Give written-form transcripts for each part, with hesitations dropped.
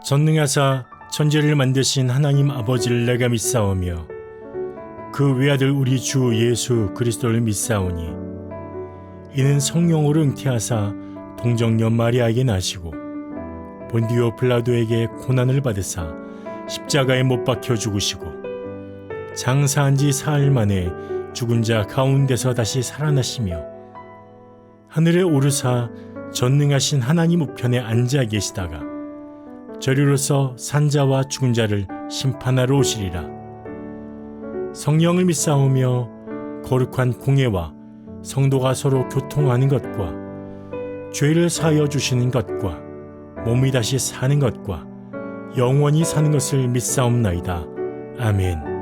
전능하사 천지를 만드신 하나님 아버지를 내가 믿사오며 그 외아들 우리 주 예수 그리스도를 믿사오니 이는 성령으로 잉태하사 동정녀 마리아에게 나시고 본디오 빌라도에게 고난을 받으사 십자가에 못 박혀 죽으시고 장사한 지 사흘 만에 죽은 자 가운데서 다시 살아나시며 하늘에 오르사 전능하신 하나님 우편에 앉아 계시다가 저리로서 산자와 죽은 자를 심판하러 오시리라. 성령을 믿사오며 거룩한 공예와 성도가 서로 교통하는 것과 죄를 사하여 주시는 것과 몸이 다시 사는 것과 영원히 사는 것을 믿사옵나이다. 아멘.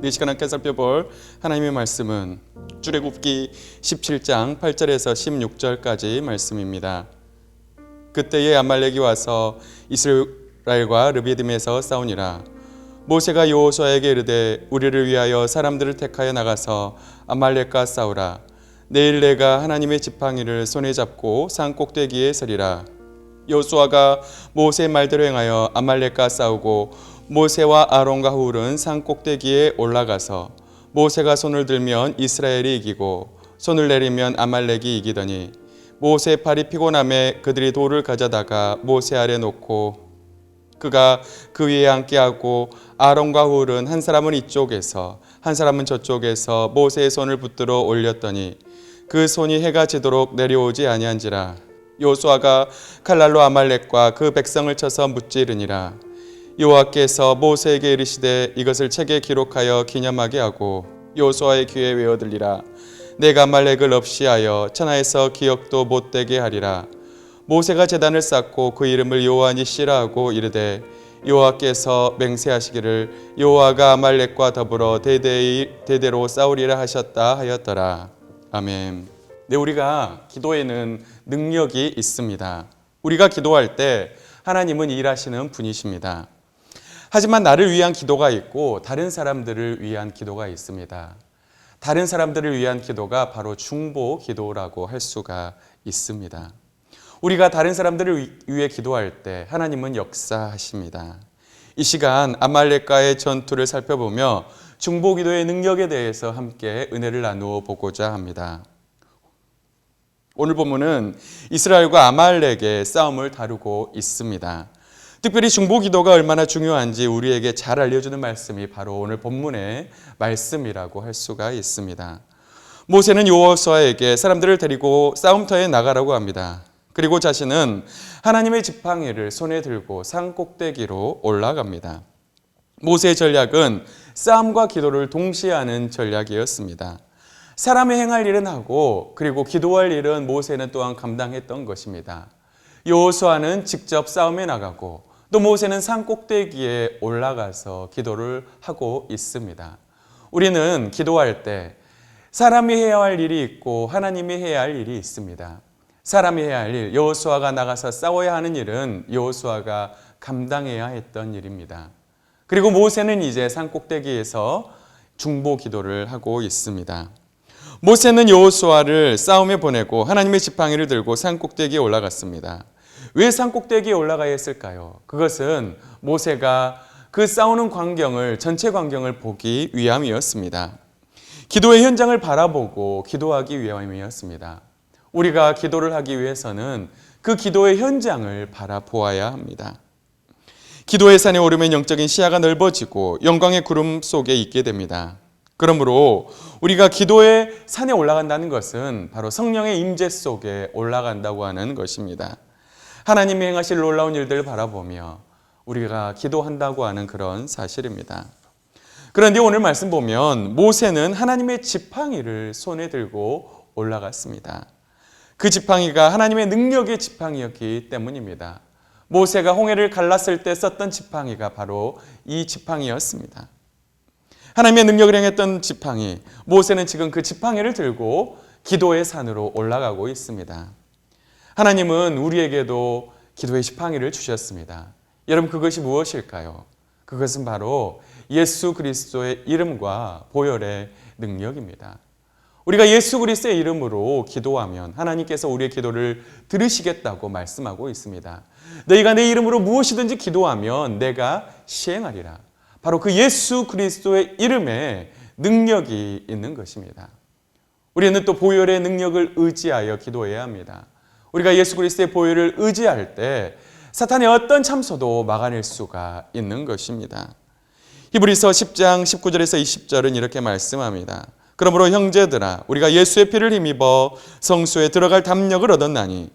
이 시간 함께 살펴볼 하나님의 말씀은 출애굽기 17장 8절에서 16절까지 말씀입니다. 그때에 아말렉이 와서 이스라엘과 르비딤에서 싸우니라. 모세가 여호수아에게 이르되 우리를 위하여 사람들을 택하여 나가서 아말렉과 싸우라. 내일 내가 하나님의 지팡이를 손에 잡고 산 꼭대기에 서리라. 여호수아가 모세의 말대로 행하여 아말렉과 싸우고 모세와 아론과 훌은 산 꼭대기에 올라가서 모세가 손을 들면 이스라엘이 이기고 손을 내리면 아말렉이 이기더니 모세의 팔이 피곤함에 그들이 돌을 가져다가 모세 아래 놓고 그가 그 위에 앉게 하고 아론과 훌은 한 사람은 이쪽에서 한 사람은 저쪽에서 모세의 손을 붙들어 올렸더니 그 손이 해가 지도록 내려오지 아니한지라. 여호수아가 칼날로 아말렉과 그 백성을 쳐서 무찌르니라. 여호와께서 모세에게 이르시되 이것을 책에 기록하여 기념하게 하고 여호수아의 귀에 외어들리라. 내가 아말렉을 없이하여 천하에서 기억도 못되게 하리라. 모세가 제단을 쌓고 그 이름을 여호와 니시라 하고 이르되 여호와께서 맹세하시기를 여호와가 아말렉과 더불어 대대로 싸우리라 하셨다 하였더라. 아멘. 네, 우리가 기도에는 능력이 있습니다. 우리가 기도할 때 하나님은 일하시는 분이십니다. 하지만 나를 위한 기도가 있고 다른 사람들을 위한 기도가 있습니다. 다른 사람들을 위한 기도가 바로 중보 기도라고 할 수가 있습니다. 우리가 다른 사람들을 위해 기도할 때 하나님은 역사하십니다. 이 시간 아말렉과의 전투를 살펴보며 중보 기도의 능력에 대해서 함께 은혜를 나누어 보고자 합니다. 오늘 본문은 이스라엘과 아말렉의 싸움을 다루고 있습니다. 특별히 중보 기도가 얼마나 중요한지 우리에게 잘 알려주는 말씀이 바로 오늘 본문의 말씀이라고 할 수가 있습니다. 모세는 여호수아에게 사람들을 데리고 싸움터에 나가라고 합니다. 그리고 자신은 하나님의 지팡이를 손에 들고 산 꼭대기로 올라갑니다. 모세의 전략은 싸움과 기도를 동시에 하는 전략이었습니다. 사람이 행할 일은 하고 그리고 기도할 일은 모세는 또한 감당했던 것입니다. 여호수아는 직접 싸움에 나가고 또 모세는 산 꼭대기에 올라가서 기도를 하고 있습니다. 우리는 기도할 때 사람이 해야 할 일이 있고 하나님이 해야 할 일이 있습니다. 사람이 해야 할 일, 여호수아가 나가서 싸워야 하는 일은 여호수아가 감당해야 했던 일입니다. 그리고 모세는 이제 산 꼭대기에서 중보 기도를 하고 있습니다. 모세는 여호수아를 싸움에 보내고 하나님의 지팡이를 들고 산 꼭대기에 올라갔습니다. 왜 산 꼭대기에 올라가야 했을까요? 그것은 모세가 그 싸우는 광경을, 전체 광경을 보기 위함이었습니다. 기도의 현장을 바라보고 기도하기 위함이었습니다. 우리가 기도를 하기 위해서는 그 기도의 현장을 바라보아야 합니다. 기도의 산에 오르면 영적인 시야가 넓어지고 영광의 구름 속에 있게 됩니다. 그러므로 우리가 기도의 산에 올라간다는 것은 바로 성령의 임재 속에 올라간다고 하는 것입니다. 하나님이 행하실 놀라운 일들을 바라보며 우리가 기도한다고 하는 그런 사실입니다. 그런데 오늘 말씀 보면 모세는 하나님의 지팡이를 손에 들고 올라갔습니다. 그 지팡이가 하나님의 능력의 지팡이였기 때문입니다. 모세가 홍해를 갈랐을 때 썼던 지팡이가 바로 이 지팡이였습니다. 하나님의 능력을 행했던 지팡이, 모세는 지금 그 지팡이를 들고 기도의 산으로 올라가고 있습니다. 하나님은 우리에게도 기도의 지팡이를 주셨습니다. 여러분, 그것이 무엇일까요? 그것은 바로 예수 그리스도의 이름과 보혈의 능력입니다. 우리가 예수 그리스도의 이름으로 기도하면 하나님께서 우리의 기도를 들으시겠다고 말씀하고 있습니다. 너희가 내 이름으로 무엇이든지 기도하면 내가 시행하리라. 바로 그 예수 그리스도의 이름에 능력이 있는 것입니다. 우리는 또 보혈의 능력을 의지하여 기도해야 합니다. 우리가 예수 그리스도의 보혈을 의지할 때 사탄의 어떤 참소도 막아낼 수가 있는 것입니다. 히브리서 10장 19절에서 20절은 이렇게 말씀합니다. 그러므로 형제들아, 우리가 예수의 피를 힘입어 성소에 들어갈 담력을 얻었나니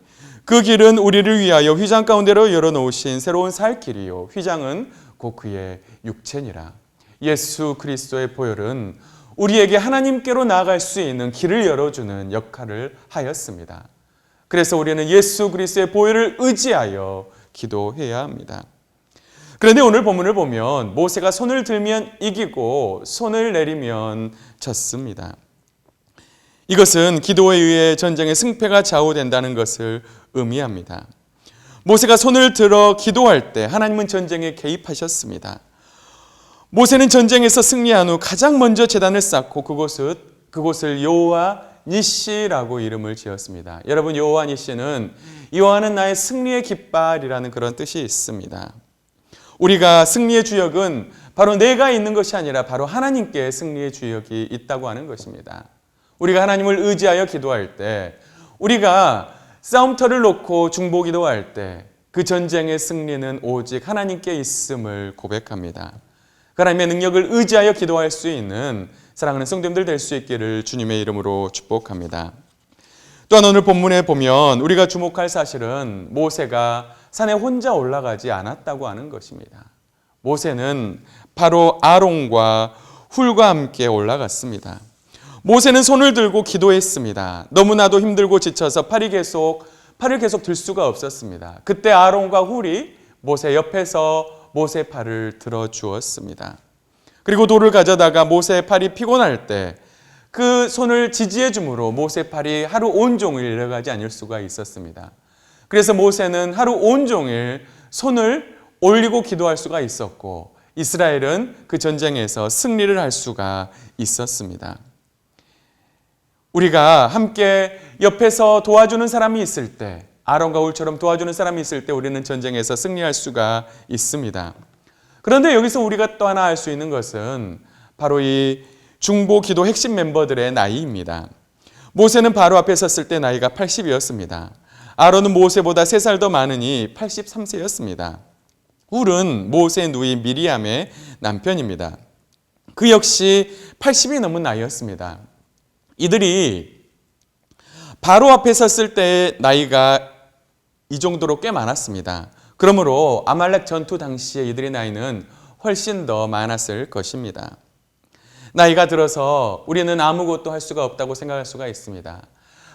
그 길은 우리를 위하여 휘장 가운데로 열어놓으신 새로운 살 길이요, 휘장은 곧 그의 육체니라. 예수 그리스도의 보혈은 우리에게 하나님께로 나아갈 수 있는 길을 열어주는 역할을 하였습니다. 그래서 우리는 예수 그리스도의 보혈을 의지하여 기도해야 합니다. 그런데 오늘 본문을 보면 모세가 손을 들면 이기고 손을 내리면 졌습니다. 이것은 기도에 의해 전쟁의 승패가 좌우된다는 것을 의미합니다. 모세가 손을 들어 기도할 때 하나님은 전쟁에 개입하셨습니다. 모세는 전쟁에서 승리한 후 가장 먼저 제단을 쌓고 그곳을 여호와 니시라고 이름을 지었습니다. 여러분, 여호와 니시는 여호와는 나의 승리의 깃발이라는 그런 뜻이 있습니다. 우리가 승리의 주역은 바로 내가 있는 것이 아니라 바로 하나님께 승리의 주역이 있다고 하는 것입니다. 우리가 하나님을 의지하여 기도할 때, 우리가 싸움터를 놓고 중보 기도할 때 그 전쟁의 승리는 오직 하나님께 있음을 고백합니다. 하나님의 능력을 의지하여 기도할 수 있는 사랑하는 성도님들 될 수 있기를 주님의 이름으로 축복합니다. 또한 오늘 본문에 보면 우리가 주목할 사실은 모세가 산에 혼자 올라가지 않았다고 하는 것입니다. 모세는 바로 아론과 훌과 함께 올라갔습니다. 모세는 손을 들고 기도했습니다. 너무나도 힘들고 지쳐서 팔을 계속 들 수가 없었습니다. 그때 아론과 훌이 모세 옆에서 모세 팔을 들어주었습니다. 그리고 돌을 가져다가 모세의 팔이 피곤할 때 그 손을 지지해 주므로 모세 팔이 하루 온종일 일어나지 않을 수가 있었습니다. 그래서 모세는 하루 온종일 손을 올리고 기도할 수가 있었고 이스라엘은 그 전쟁에서 승리를 할 수가 있었습니다. 우리가 함께 옆에서 도와주는 사람이 있을 때, 아론과 훌처럼 도와주는 사람이 있을 때 우리는 전쟁에서 승리할 수가 있습니다. 그런데 여기서 우리가 또 하나 알 수 있는 것은 바로 이 중보 기도 핵심 멤버들의 나이입니다. 모세는 바로 앞에 섰을 때 나이가 80이었습니다. 아론은 모세보다 3살 더 많으니 83세였습니다. 훌은 모세의 누이 미리암의 남편입니다. 그 역시 80이 넘은 나이였습니다. 이들이 바로 앞에 섰을 때의 나이가 이 정도로 꽤 많았습니다. 그러므로 아말렉 전투 당시에 이들의 나이는 훨씬 더 많았을 것입니다. 나이가 들어서 우리는 아무것도 할 수가 없다고 생각할 수가 있습니다.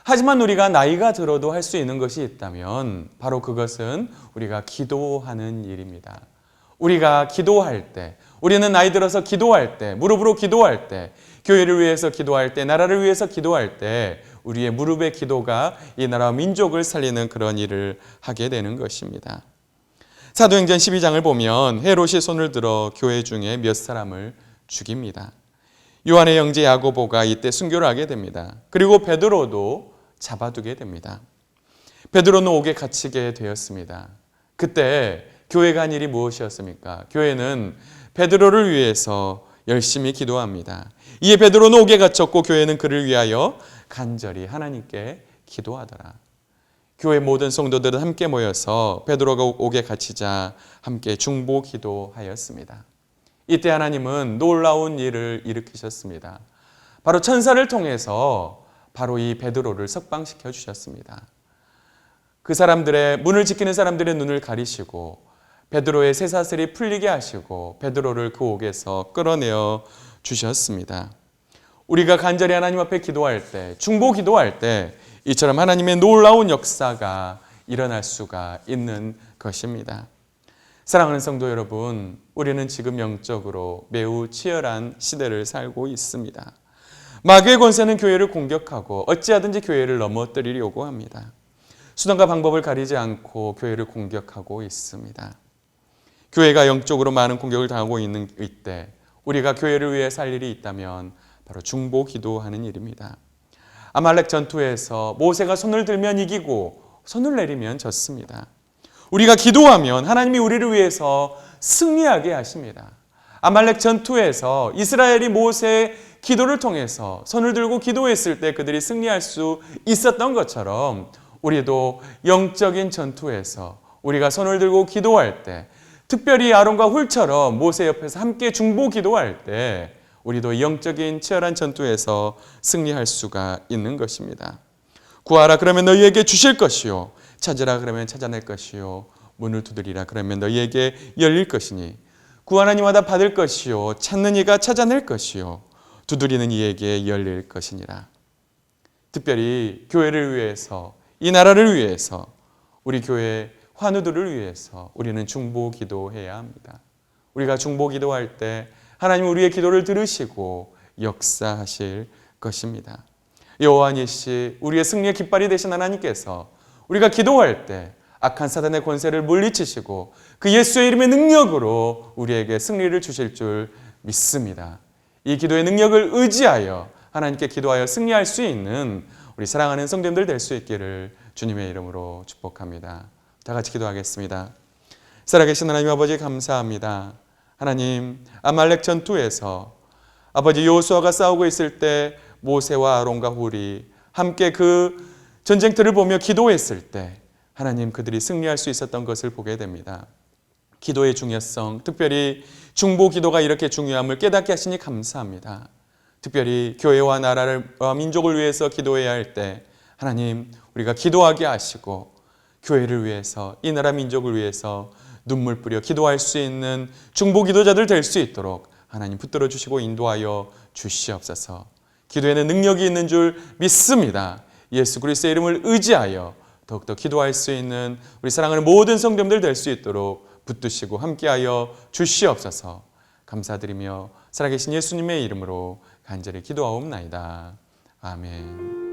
하지만 우리가 나이가 들어도 할 수 있는 것이 있다면 바로 그것은 우리가 기도하는 일입니다. 우리가 기도할 때, 우리는 나이 들어서 기도할 때, 무릎으로 기도할 때, 교회를 위해서 기도할 때, 나라를 위해서 기도할 때 우리의 무릎의 기도가 이 나라와 민족을 살리는 그런 일을 하게 되는 것입니다. 사도행전 12장을 보면 헤롯이 손을 들어 교회 중에 몇 사람을 죽입니다. 요한의 형제 야고보가 이때 순교를 하게 됩니다. 그리고 베드로도 잡아두게 됩니다. 베드로는 옥에 갇히게 되었습니다. 그때 교회가 한 일이 무엇이었습니까? 교회는 베드로를 위해서 열심히 기도합니다. 이에 베드로는 옥에 갇혔고 교회는 그를 위하여 간절히 하나님께 기도하더라. 교회 모든 성도들은 함께 모여서 베드로가 옥에 갇히자 함께 중보 기도하였습니다. 이때 하나님은 놀라운 일을 일으키셨습니다. 바로 천사를 통해서 바로 이 베드로를 석방시켜 주셨습니다. 그 사람들의 문을 지키는 사람들의 눈을 가리시고 베드로의 쇠사슬이 풀리게 하시고 베드로를 그 옥에서 끌어내어 주셨습니다. 우리가 간절히 하나님 앞에 기도할 때, 중보 기도할 때 이처럼 하나님의 놀라운 역사가 일어날 수가 있는 것입니다. 사랑하는 성도 여러분, 우리는 지금 영적으로 매우 치열한 시대를 살고 있습니다. 마귀의 권세는 교회를 공격하고 어찌하든지 교회를 넘어뜨리려고 합니다. 수단과 방법을 가리지 않고 교회를 공격하고 있습니다. 교회가 영적으로 많은 공격을 당하고 있는 이때 우리가 교회를 위해 살 일이 있다면 바로 중보 기도하는 일입니다. 아말렉 전투에서 모세가 손을 들면 이기고 손을 내리면 졌습니다. 우리가 기도하면 하나님이 우리를 위해서 승리하게 하십니다. 아말렉 전투에서 이스라엘이 모세의 기도를 통해서 손을 들고 기도했을 때 그들이 승리할 수 있었던 것처럼 우리도 영적인 전투에서 우리가 손을 들고 기도할 때, 특별히 아론과 훌처럼 모세 옆에서 함께 중보 기도할 때 우리도 영적인 치열한 전투에서 승리할 수가 있는 것입니다. 구하라 그러면 너희에게 주실 것이요, 찾으라 그러면 찾아낼 것이요, 문을 두드리라 그러면 너희에게 열릴 것이니 구하는 이마다 받을 것이요, 찾는 이가 찾아낼 것이요, 두드리는 이에게 열릴 것이니라. 특별히 교회를 위해서, 이 나라를 위해서, 우리 교회 환우들을 위해서 우리는 중보 기도해야 합니다. 우리가 중보 기도할 때 하나님은 우리의 기도를 들으시고 역사하실 것입니다. 여호와 니시, 우리의 승리의 깃발이 되신 하나님께서 우리가 기도할 때 악한 사단의 권세를 물리치시고 그 예수의 이름의 능력으로 우리에게 승리를 주실 줄 믿습니다. 이 기도의 능력을 의지하여 하나님께 기도하여 승리할 수 있는 우리 사랑하는 성도님들 될 수 있기를 주님의 이름으로 축복합니다. 다 같이 기도하겠습니다. 살아계신 하나님 아버지 감사합니다. 하나님, 아말렉 전투에서 아버지 여호수아가 싸우고 있을 때 모세와 아론과 훌이 함께 그 전쟁터를 보며 기도했을 때 하나님, 그들이 승리할 수 있었던 것을 보게 됩니다. 기도의 중요성, 특별히 중보 기도가 이렇게 중요함을 깨닫게 하시니 감사합니다. 특별히 교회와 나라와 민족을 위해서 기도해야 할 때 하나님, 우리가 기도하게 하시고 교회를 위해서, 이 나라 민족을 위해서 눈물 뿌려 기도할 수 있는 중보 기도자들 될 수 있도록 하나님 붙들어 주시고 인도하여 주시옵소서. 기도에는 능력이 있는 줄 믿습니다. 예수 그리스도의 이름을 의지하여 더욱더 기도할 수 있는 우리 사랑하는 모든 성도님들 될 수 있도록 붙드시고 함께하여 주시옵소서. 감사드리며 살아계신 예수님의 이름으로 간절히 기도하옵나이다. 아멘.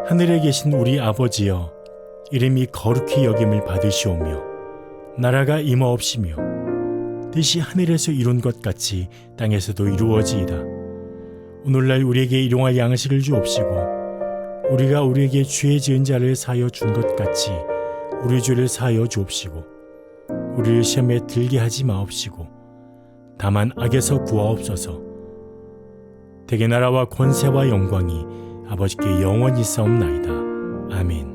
하늘에 계신 우리 아버지여, 이름이 거룩히 여김을 받으시오며 나라가 임하옵시며 뜻이 하늘에서 이룬 것 같이 땅에서도 이루어지이다. 오늘날 우리에게 일용할 양식을 주옵시고 우리가 우리에게 죄 지은 자를 사하여 준 것 같이 우리 죄를 사하여 주옵시고 우리를 시험에 들게 하지 마옵시고 다만 악에서 구하옵소서. 대개 나라와 권세와 영광이 아버지께 영원히 있사옵나이다. 아멘.